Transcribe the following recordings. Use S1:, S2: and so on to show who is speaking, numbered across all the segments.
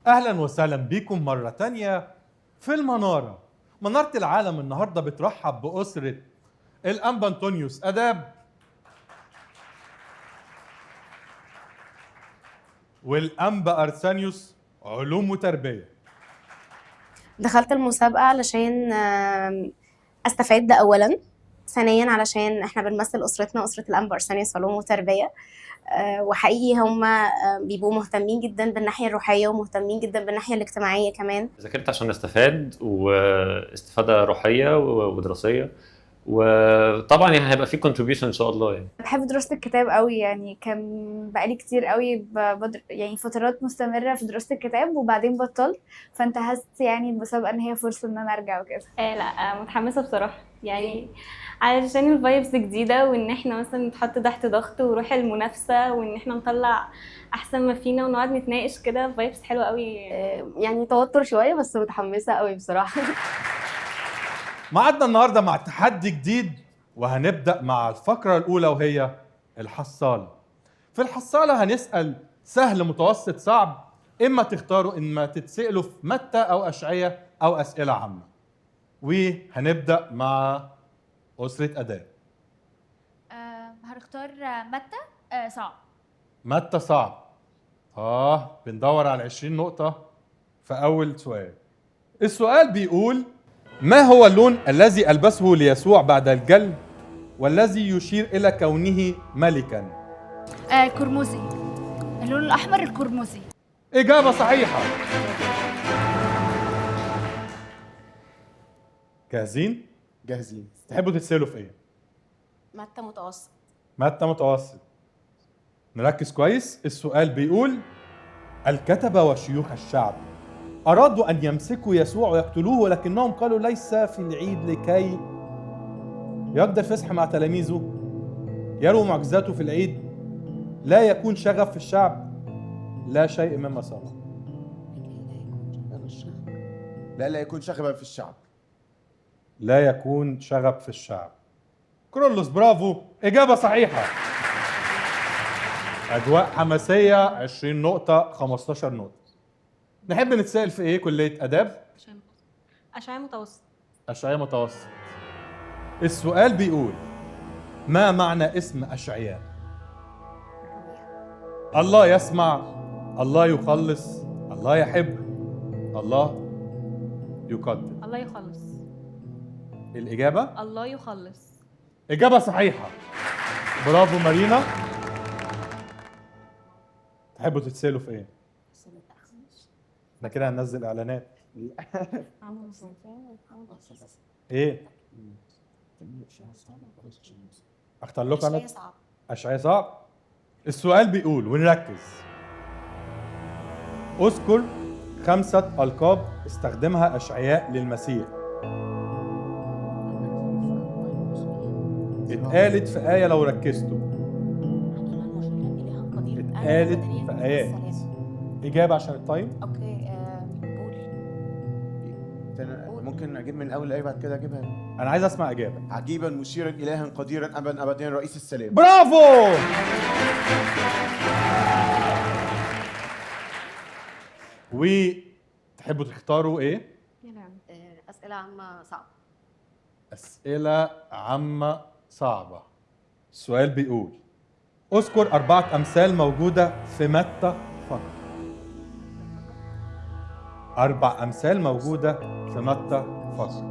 S1: أهلا وسهلا بكم مرة تانية في المنارة. منارة العالم النهاردة بترحب بأسرة الأنبا أنطونيوس آداب والأنبا أرسانيوس علوم وتربية.
S2: دخلت المسابقة علشان استفاد ده اولا، ثانيا علشان احنا بنمثل اسرتنا، اسرة الانبا ارسانيوس علوم وتربية. وحقيقي هم بيبقوا مهتمين جدا بالناحية الروحية ومهتمين جدا بالناحية الاجتماعية كمان.
S3: ذاكرت عشان استفاد، واستفادة روحية ودراسية، وطبعا يعني هيبقى في contribution ان شاء الله. يعني
S4: بحب دراسة الكتاب قوي، يعني كان بقالي كتير قوي يعني فترات مستمرة في دراسة الكتاب وبعدين بطلت، فانتهزت يعني المسابقة ان هي فرصة ان انا ارجع وكده.
S5: لا، متحمسة بصراحة، يعني علشان الفايبس جديدة، وان احنا مثلا نتحط تحت ضغط وروح المنافسة، وان احنا نطلع احسن ما فينا ونقعد نتناقش كده. فايبس حلوة قوي.
S2: يعني توتر شوية بس متحمسة قوي بصراحة.
S1: معادنا النهاردة مع تحدي جديد، وهنبدأ مع الفقرة الأولى وهي الحصالة. في الحصالة هنسأل سهل متوسط صعب، إما تختاروا إما تتسألوا في متى أو أشعية أو أسئلة عامة. وهنبدأ مع أسرة آداب.
S6: هنختار متى. صعب.
S1: متى صعب. بندور على 20 نقطة في أول سؤال. السؤال بيقول: ما هو اللون الذي ألبسه ليسوع بعد الجلد والذي يشير إلى كونه ملكا؟
S6: الكرمزي، اللون الأحمر الكرمزي.
S1: إجابة صحيحة. جاهزين؟
S7: جاهزين.
S1: تحبوا تتسألوا في إيه؟
S2: متى متوسط.
S1: متى متوسط. نركز كويس. السؤال بيقول: الكتبة وشيوخ الشعب أرادوا أن يمسكوا يسوع ويقتلوه، ولكنهم قالوا ليس في العيد لكي يقضي الفسح مع تلاميذه، يروا معجزاته في العيد، لا يكون شغف في الشعب، لا شيء مما سبق.
S7: لا يكون شغبا في الشعب.
S1: لا يكون شغب في الشعب. كرولوس برافو، إجابة صحيحة. أجواء حماسية. 20 نقطة 15 نقطة. نحب نتسأل في إيه كلية آداب؟
S5: أشعية متوسط.
S1: أشعياء متوسط. السؤال بيقول: ما معنى اسم أشعياء؟ الله يسمع، الله يخلص، الله يحب، الله يقدر.
S5: الله يخلص.
S1: الإجابة؟
S5: الله يخلص.
S1: إجابة صحيحة. برافو مارينا. تحبوا تتسألوا في إيه؟ احنا كده هننزل إعلانات. إيه؟ أختار لكم أنا؟ أشعياء صعب. السؤال بيقول، ونركز: اذكر 5 ألقاب استخدمها أشعياء للمسيح. اتقالت في آية لو ركزتوا. اتقالت في آيات. إجابة عشان التايم.
S2: اوكي.
S7: ممكن اجيب من اول ايه بعد كده اجيبها.
S1: أنا عايز أسمع إجابة.
S7: عجيبا مشيرا الها قديرا ابا ابديا رئيس السلام.
S1: برافو. وتحبوا تختاروا إيه؟
S2: اسئلة عامة صعبة.
S1: أسئلة عامة صعبة. السؤال بيقول: اذكر 4 أمثال موجودة في متى فقط. 4 أمثال موجودة في متى فقط.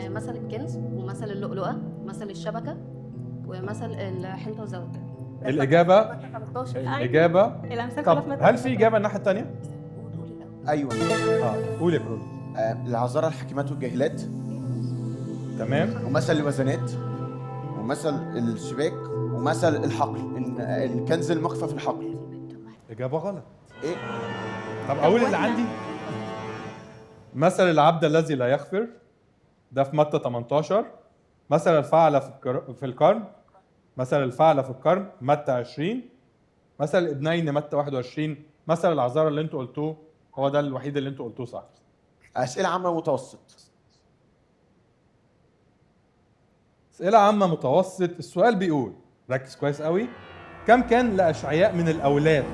S2: مثل الكنز ومثل اللؤلؤة، مثل الشبكة، ومثل الحنطة والزوجة.
S1: الإجابة؟ الإجابة؟
S5: الأمثال كلها في
S1: طب
S5: متى.
S1: هل في إجابة الناحية التانية؟
S7: ايوه.
S1: قول يا برو.
S7: العذارى الحكيمات والجاهلات،
S1: تمام.
S7: ومثل الوزنات، ومثل الشباك، ومثل الحقل، الكنز المخفى في الحقل.
S1: إجابة غلط.
S7: ايه؟
S1: طب أقول اللي عندي. مثل العبد الذي لا يغفر، ده في متى 18. مثل الفعل في الكرم، مثل الفعل في الكرم متى 20. مثل الابنين متى 21. مثل العذارى اللي انتوا قلتوه هو ده الوحيد اللي انتوا قلتوه صح.
S7: اسئله عامه متوسط.
S1: اسئله عامه متوسط. السؤال بيقول، ركز كويس قوي: كم كان لأشعياء من الاولاد؟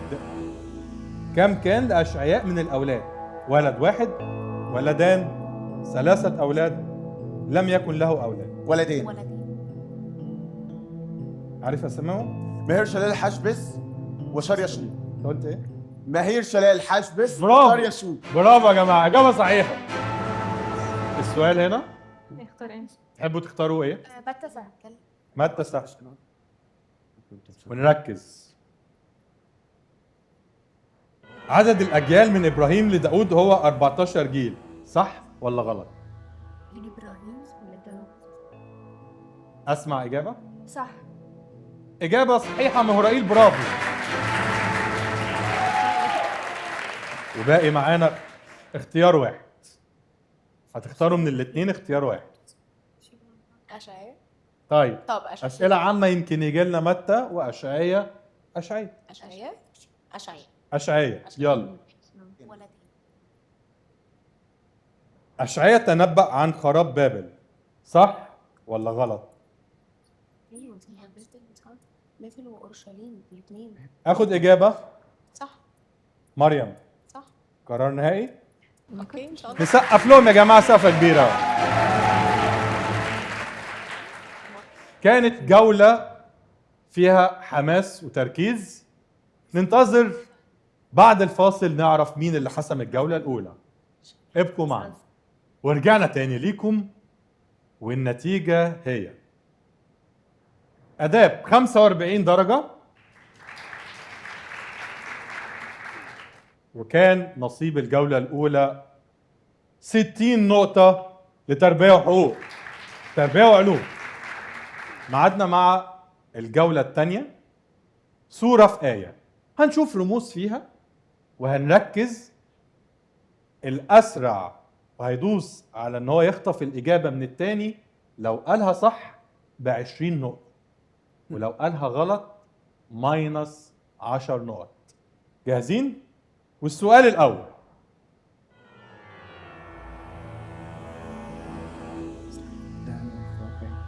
S1: كم كان لأشعياء من الأولاد؟ ولد واحد، ولدان، 3 أولاد، لم يكن له أولاد.
S7: ولدين.
S1: عارف أسمائهم؟
S7: ماهر شلال حشبس وشار يشوب.
S1: أنت قلت إيه؟
S7: ماهر شلال حشبس
S1: برافو.
S7: وشار يشوب.
S1: برافو يا جماعة، إجابة صحيحة. السؤال هنا
S5: نختار ايه؟
S1: تحبوا تختاروا إيه؟
S6: متى سهل.
S1: متى سهل. ونركز. عدد الأجيال من إبراهيم لداود هو 14 جيل، صح ولا غلط؟ أسمع إجابة؟
S6: صح.
S1: إجابة صحيحة مهرائيل، برافو. وباقي معانا اختيار واحد. هتختاروا من الاثنين اختيار واحد.
S2: أشعياء.
S1: طيب
S2: طب أشعياء.
S1: أسئلة عامة يمكن يجي لنا متى وأشعياء. أشعياء. أشعياء. يلا. أشعياء تنبأ عن خراب بابل، صح ولا غلط؟
S2: بابل وأورشليم الاثنين.
S1: آخد إجابة؟
S2: صح.
S1: مريم.
S2: صح.
S1: قرار نهائي؟
S2: اوكي ان شاء الله.
S1: نسقف لهم يا جماعة سقفة كبيرة. كانت جولة فيها حماس وتركيز. ننتظر بعد الفاصل نعرف مين اللي حسم الجولة الأولى. ابقوا معنا. ورجعنا تاني ليكم والنتيجة هي آداب 45 درجة، وكان نصيب الجولة الأولى 60 نقطة لتربية وحقوق، تربية وعلوم. معادنا مع الجولة الثانية، سورة في آية. هنشوف رموز فيها وهنركز. الأسرع وهيدوس على ان هو يخطف الإجابة من التاني لو قالها صح ب20 نقطة، ولو قالها غلط ماينس 10 نقط. جاهزين؟ والسؤال الأول،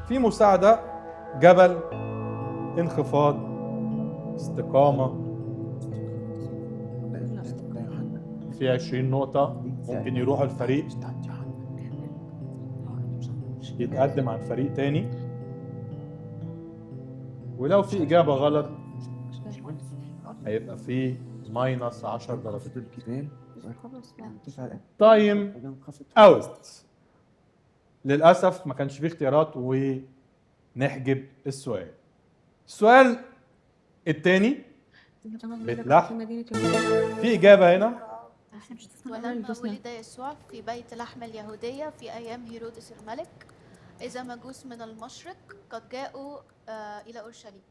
S1: في مساعدة، جبل، انخفاض، استقامة، في 20 نقطة ممكن يروحوا الفريق يتقدم عن فريق تاني، ولو في إجابة غلط هيبقى في ماينس 10 درجات. تايم اوت. للأسف ما كانش فيه اختيارات ونحجب السؤال. السؤال الثاني باللحم، في إجابة هنا.
S8: ولما ولد يسوع في بيت لحم اليهودية في أيام هيرودس الملك، إذا مجوس من المشرق قد جاءوا إلى أورشليم.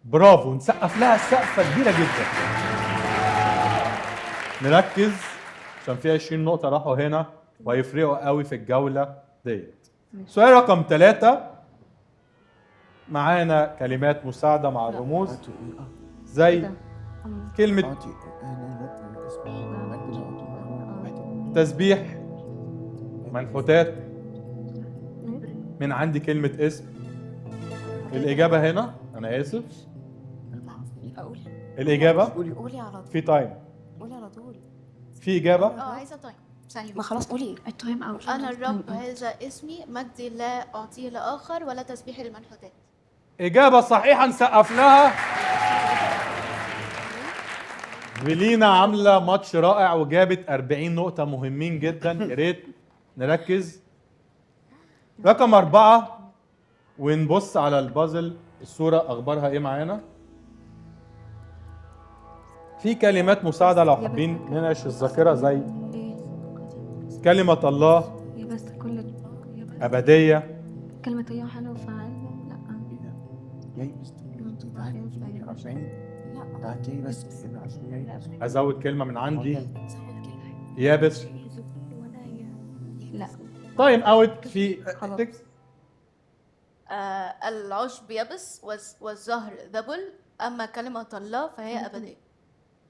S1: برافو، نسقف لها سقفة كبيرة جدا. نركز عشان في 20 نقطة راحوا هنا وهيفرقوا قوي في الجولة ديت. سؤال رقم 3، معانا كلمات مساعدة مع الرموز زي كلمة تسبيح، منحوتات، من عندي كلمة اسم. الإجابة هنا، أنا آسف، الإجابة
S2: قولي على طول.
S1: في تايم،
S2: قولي على طول.
S1: في إجابة.
S8: عايزة تايم ثانية.
S2: ما خلاص قولي التايم اوت.
S8: أنا الرب هذا اسمي، مجدي لا أعطيه لآخر ولا تسبيح المنحوتات.
S1: إجابة صحيحة، نسقف لها. فيلينا عاملة ماتش رائع وجابت 40 نقطة مهمين جدا. يا ريت نركز. رقم 4، ونبص على البازل، الصورة أخبارها إيه معانا؟ في كلمات مساعدة لو حابين ننعش الذاكرة زي كلمة الله، أبدية،
S5: كلمة هي حلوة وفعال.
S1: أزود كلمة من عندي، يابس.
S5: لا.
S1: تايم اوت. في
S8: العشب يبس والزهر ذبل، أما كلمة الله فهي أبدية.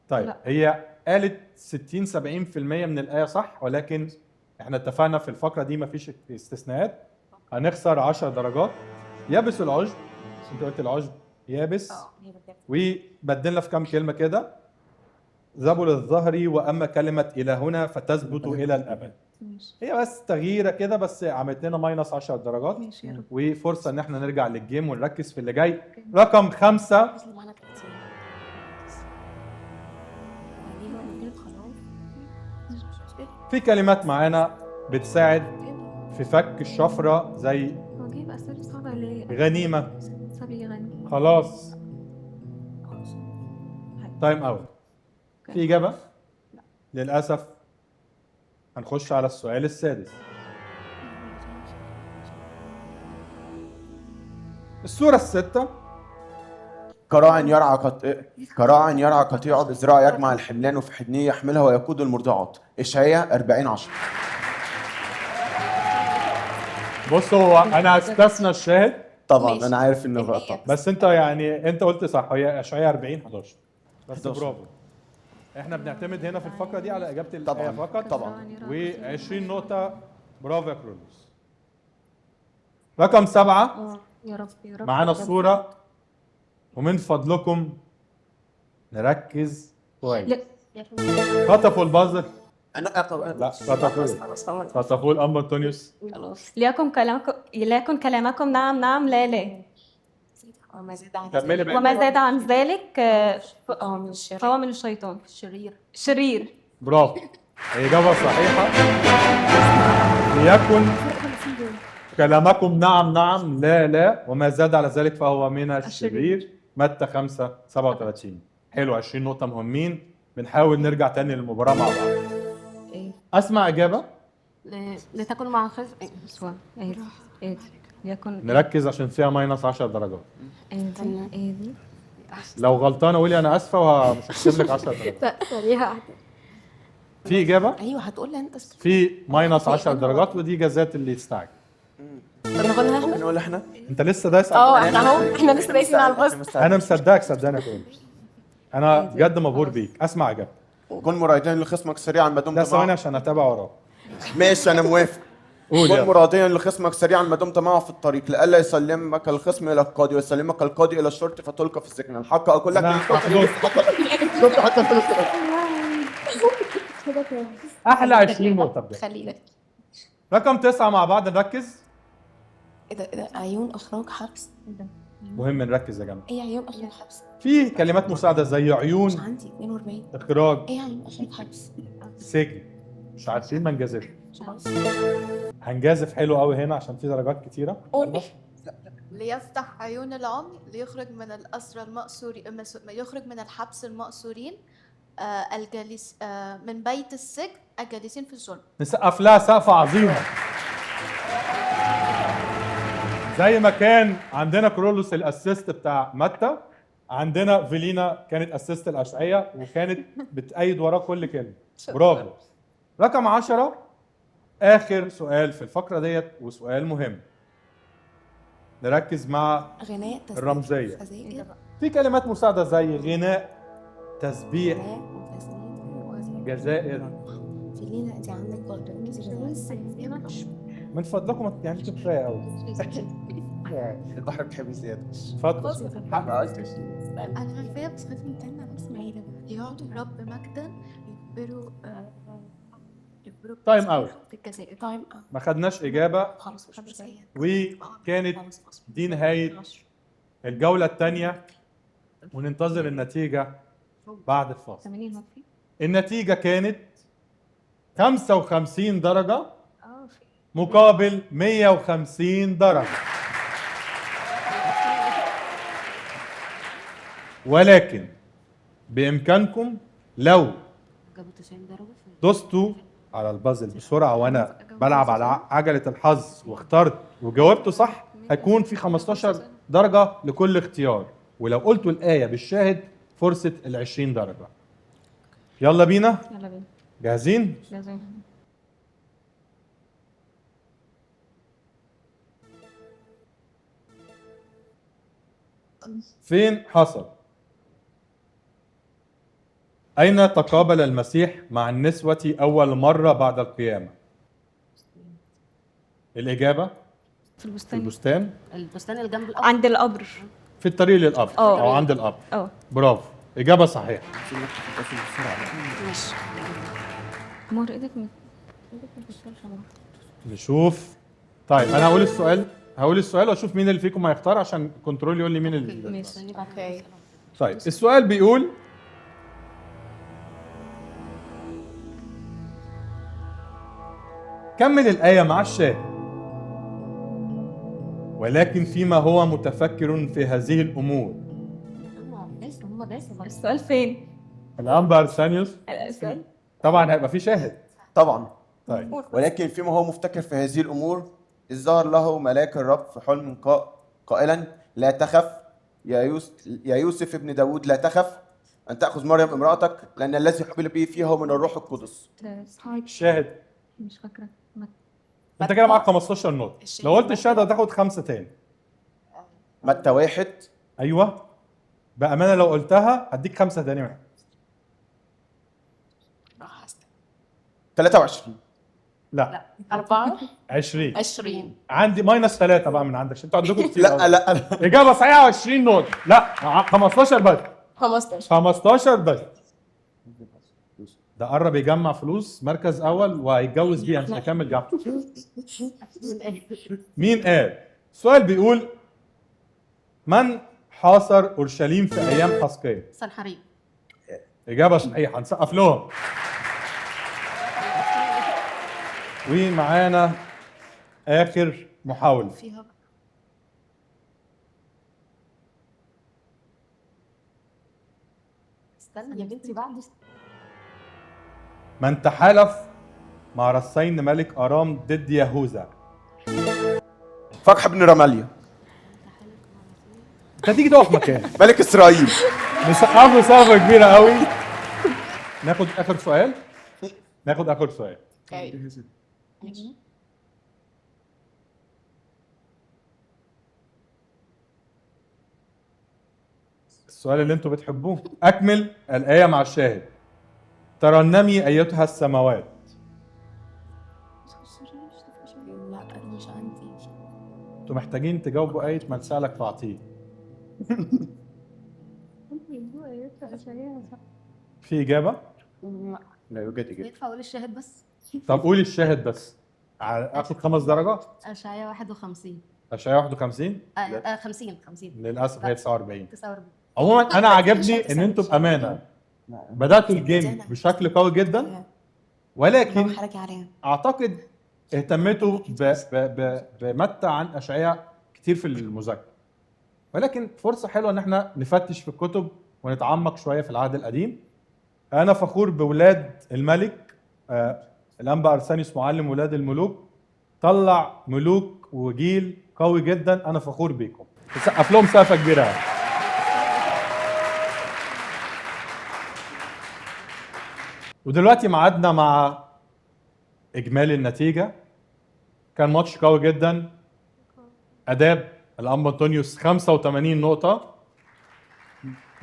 S1: طيب لا. هي قالت 60-70% من الآية صح، ولكن احنا اتفقنا في الفقرة دي مفيش استثناءات، هنخسر 10 درجات. يابس العشب، انت قلت العشب يابس، وبدلنا في كام كلمة كده. زبل الظهر، واما كلمه الى هنا فتثبت الى الابد. هي بس تغييره كده، بس عملت لنا ماينس 10 درجات.
S5: ماشي يا رب.
S1: وفرصه ان احنا نرجع للجيم ونركز في اللي جاي. رقم 5. في كلمات معانا بتساعد في فك الشفره زي
S5: هو جايب اسئله صعبه ليه؟
S1: غنيمه.
S5: صبي غني.
S1: خلاص تايم اوت. في اجابه؟ للاسف. هنخش على السؤال السادس. السورة الستة.
S7: كراع يرعى قطيعه بذراع يجمع الحملان وفي حضنه يحملها ويقود المرضعات. اشعياء 40:10.
S1: بص، هو انا استثنى الشاهد،
S7: طبعا
S2: ماشي.
S7: انا عارف انه غلط.
S2: الآية.
S1: بس انت يعني انت قلت صح، هي اشعياء 40:11. بس
S7: 11.
S1: برافو. احنا بنعتمد هنا في الفقرة دي على اجابة الآية
S7: طبعا
S1: فقط.
S7: طبعا.
S1: و20 نقطة. برافو يا كرولوس. رقم 7.
S5: يا رب يا رب.
S1: معانا الصورة، ومن فضلكم نركز كويس. خطفوا البازل.
S7: انا
S1: لا، خطفوا الأم أنطونيوس.
S5: ليكن كلامكم نعم نعم لا لا.
S1: كملي بقى.
S5: وما زاد عن ذلك فهو من الشيطان. شرير.
S1: برافو، إجابة صحيحة. ليكن كلامكم نعم نعم لا لا، وما زاد على ذلك فهو من الشرير. متى 5:37. حلو، 20 نقطة مهمين. بنحاول نرجع تاني للمباراة مع بعض. أسمع إجابة.
S5: لتكن مع خير. يكن
S1: نركز عشان فيها ماينس 10 درجات.
S5: دي.
S1: لو غلطانة قولي أنا آسفة ومش هكتب لك 10 درجات. في إجابة؟
S2: ايوه هتقول لي انت.
S1: في ماينس 10 درجات، ودي جزات اللي يستعجل.
S2: نقولها احنا.
S7: نقول احنا
S1: أنت لسه دايس على
S2: احنا اهو، احنا لسه دايسين على الباص.
S1: أنا مصدقك، صدقني يا كريم. أنا بجد مبهور بيك. أسمع إجابة.
S7: كن مريدين لخصمك سريعا ما دمت
S1: ده ثواني
S7: معه.
S1: عشان أتابع وراك.
S7: ماشي انا موافق.
S1: قول
S7: كن
S1: يلا.
S7: مراديا لخصمك سريعا ما دمت معه في الطريق، لئلا يسلمك الخصم الى القاضي ويسلمك القاضي الى الشرطه فتلقى في السجن. الحق اقول لك
S1: أنا حفظت. أحلى 20 نقطة بجد.
S2: خلينا.
S1: رقم 9 مع بعض نركز.
S2: ايه ده عيون اخراج حبس.
S1: مهم نركز يا جماعة.
S2: ايه عيون اخراج حبس؟
S1: في كلمات مساعدة زي عيون،
S2: مش عندي 42.
S1: إخراج،
S2: ايه عيون اخراج حبس؟
S1: سجن. مش عارفين ما نجازف. هنجازف حلو قوي هنا عشان في درجات كتيرة.
S8: ليفتح عيون العمي ليخرج من الأسرى المأسورين، يخرج من الحبس المأسورين الجالس من بيت السجن الجالسين في الظلم.
S1: نسقف لها سقفة عظيمة. زي ما كان عندنا كرولوس الاسيست بتاع متى، عندنا فيلينا كانت اسيست الاشعية وكانت بتأيد وراه كل كلمة. برافو. رقم 10، آخر سؤال في الفقرة ديت وسؤال مهم. نركز مع
S2: غناء تسبيح
S1: الرمزية.
S2: خزائر
S1: في كلمات مساعدة زي غناء، تسبيح،
S2: غناء وتسبيح
S1: جزائر.
S2: فيلينا انت عندك برضه
S1: من فضلكم يعني انتوا كفايه قوي.
S7: البحر بتحب زياده.
S1: اتفضل.
S8: أنا عارفاها بس خايفة من تاني اسمها ليعطوا الرب مجدا يخبروا
S1: تايم اوت.
S2: في الجزائر. تايم اوت.
S1: ما خدناش اجابه،
S2: خلاص مش مشكلة.
S1: وكانت دي نهايه الجوله الثانيه، وننتظر النتيجه بعد الفاصل.
S5: 80
S1: النتيجه كانت 55 درجه مقابل 150 درجه. ولكن بامكانكم لو
S2: جابوا 90 درجة.
S1: دوستوا على البازل بسرعه وانا بلعب على عجله الحظ واخترت وجاوبته صح، هيكون في 15 درجه لكل اختيار. ولو قلتوا الايه بالشاهد فرصه ال20 درجه. يلا بينا.
S5: يلا بينا.
S1: جاهزين؟
S5: لازم.
S1: فين حصل؟ أين تقابل المسيح مع النسوة أول مرة بعد القيامة؟ الإجابة
S5: في
S1: في
S5: البستان.
S1: البستان،
S2: البستان اللي جنب القبر.
S5: عند القبر.
S1: في الطريق للقبر
S5: أه.
S1: أو عند القبر.
S5: اه
S1: برافو. اجابه صحيحه.
S2: ماشي.
S5: مر ايدك ايدك ما بتوصلش يا مر.
S1: نشوف. طيب انا هقول السؤال واشوف مين اللي فيكم هيختار عشان الكنترول يقول لي مين اللي.
S5: ماشي.
S8: اوكي.
S1: طيب السؤال بيقول كمل الآية مع الشاهد. ولكن فيما هو متفكر في هذه الأمور.
S5: السؤال فين؟
S1: الأنبا أرسانيوس
S5: السؤال
S1: طبعا هيبقى في شاهد.
S7: طبعا.
S1: طيب
S7: ولكن فيما هو مفتكر في هذه الأمور إذ ظهر له ملاك الرب في حلم قائلا لا تخف يا يوسف ابن داود، لا تخف أن تأخذ مريم امرأتك لأن الذي حبل به فيها هو من الروح القدس.
S1: الشاهد.
S5: مش فاكره.
S1: أنت كده معاك 15 نقطة. لو قلت الشاهد هتاخد 5 تاني.
S7: متى 1.
S1: أيوه بأمانة لو قلتها هديك 5 تاني واحد.
S7: 23.
S1: لا 20.
S8: 20.
S1: عندي ماينس 3 بقى من عندك عشان انتوا عندكم كتير أوي.
S7: لا
S1: إجابة صحيحة 20 نقطة. لا 15 بس. 15 بس. ده قرب يجمع فلوس مركز أول وهيتجوز بيها مش هيكمل جامعة. مين قال؟ السؤال بيقول من حاصر أورشليم في أيام حسقية؟
S8: سنحريب.
S1: إجابة صحيحة هنسقف لهم. ومعانا آخر محاولة.
S8: فيها
S9: استنى يا بنتي بعد.
S1: من تحالف مع رسين ملك أرام ضد يهوذا؟
S7: فقح بن رماليا.
S1: انت تيجي تقف مكانك.
S7: ملك إسرائيل.
S1: نسقف له سقفة كبيرة قوي. ناخد آخر سؤال.
S8: اوكي.
S1: السؤال اللي انتوا بتحبوه. أكمل الآية مع الشاهد. ترنمي أيتها السماوات.
S9: لا مش عندي.
S1: انتوا محتاجين تجاوبوا آية من سألك فأعطيه. في إجابة؟
S7: لا يوجد إجابة.
S9: ينفع اقول الشاهد بس؟
S1: طب قولي الشاهد بس. آخد 5 درجات.
S9: اشعياء 51.
S1: أشعياء 51؟
S9: 50.
S1: للأسف هي 49.
S9: 49.
S1: عموما أنا عجبني إن انتوا بأمانة بدأتوا الجيم بشكل قوي جدا، ولكن أعتقد اهتمتوا بمتى عن أشعياء كتير في المذاكرة، ولكن فرصة حلوة إن احنا نفتش في الكتب ونتعمق شوية في العهد القديم. أنا فخور بولاد الملك الأنبا أرسانيوس معلم ولاد الملوك، طلع ملوك وجيل قوي جدا. أنا فخور بيكم. نسقف لهم سقفة كبيرة. ودلوقتي معادنا مع إجمالي النتيجة. كان ماتش قوي جدا. أداب الأنبا أنطونيوس 85 نقطة،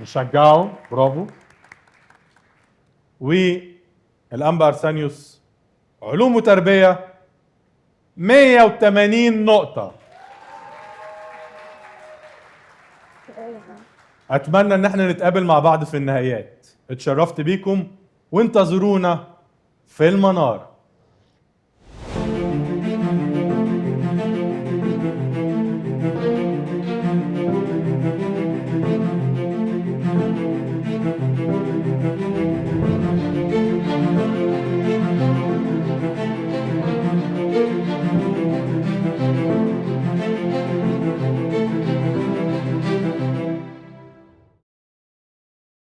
S1: نشجعه، برافو. والأنبا أرسانيوس علوم وتربية 180 نقطة. أتمنى إن احنا نتقابل مع بعض في النهائيات. اتشرفت بيكم وانتظرونا في المنار.